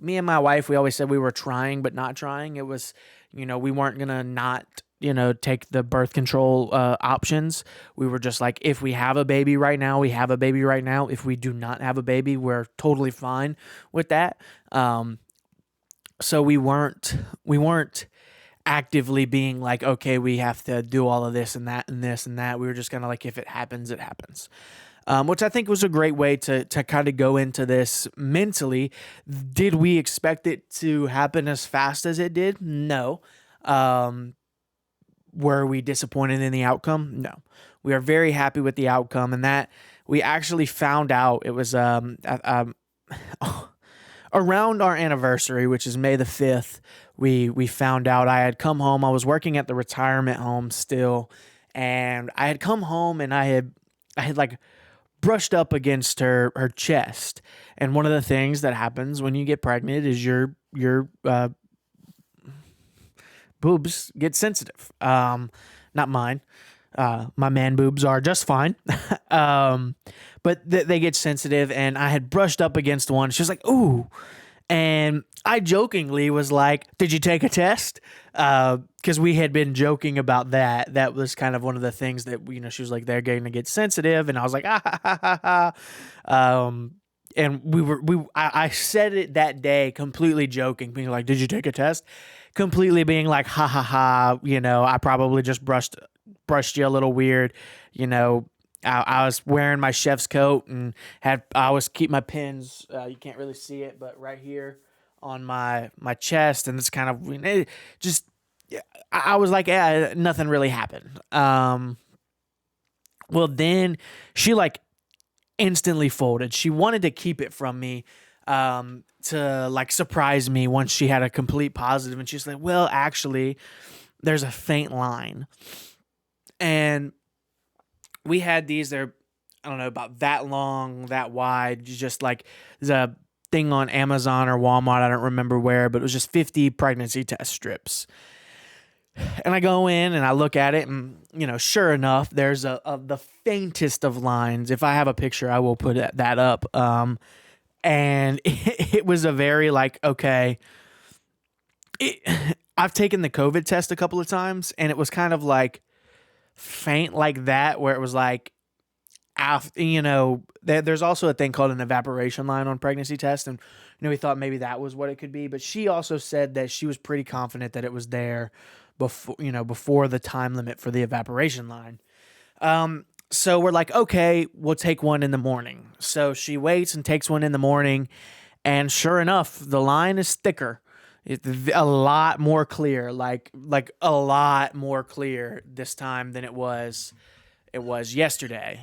me and my wife, we always said we were trying but not trying. It was, we weren't going to not, take the birth control options. We were just like, if we have a baby right now, we have a baby right now. If we do not have a baby, we're totally fine with that. So we weren't actively being like, okay, we have to do all of this and that and this and that. We were just kind of like, if it happens, it happens. Which I think was a great way to kind of go into this mentally. Did we expect it to happen as fast as it did? No. Were we disappointed in the outcome? No. We are very happy with the outcome, and that we actually found out it was around our anniversary, which is May the 5th. We found out. I had come home. I was working at the retirement home still, and I had come home and I had like brushed up against her chest. And one of the things that happens when you get pregnant is your boobs get sensitive. Not mine. My man boobs are just fine. But they get sensitive, and I had brushed up against one. She was like, ooh. And I jokingly was like, did you take a test? Because we had been joking about that. That was kind of one of the things that, she was like, they're going to get sensitive. And I was like, ah, ha, ha, ha, ha. And I said it that day, completely joking, being like, did you take a test? Completely being like, ha, ha, ha. I probably just brushed you a little weird. I was wearing my chef's coat and I always keep my pins. You can't really see it, but right here on my chest, and it's kind of I was like, yeah, nothing really happened. Well, then she like instantly folded. She wanted to keep it from me, to like surprise me once she had a complete positive, and she's like, well, actually, there's a faint line, and we had these, they're, I don't know, about that long, that wide, just like the thing on Amazon or Walmart, I don't remember where, but it was just 50 pregnancy test strips. And I go in and I look at it, and, sure enough, there's the faintest of lines. If I have a picture, I will put that up. And it was a very like, okay, I've taken the COVID test a couple of times, and it was kind of like faint like that, where it was like, there's also a thing called an evaporation line on pregnancy tests, and we thought maybe that was what it could be, but she also said that she was pretty confident that it was there before the time limit for the evaporation line. So we're like, okay, we'll take one in the morning. So she waits and takes one in the morning, and sure enough, the line is thicker. It's a lot more clear, like a lot more clear this time than it was yesterday.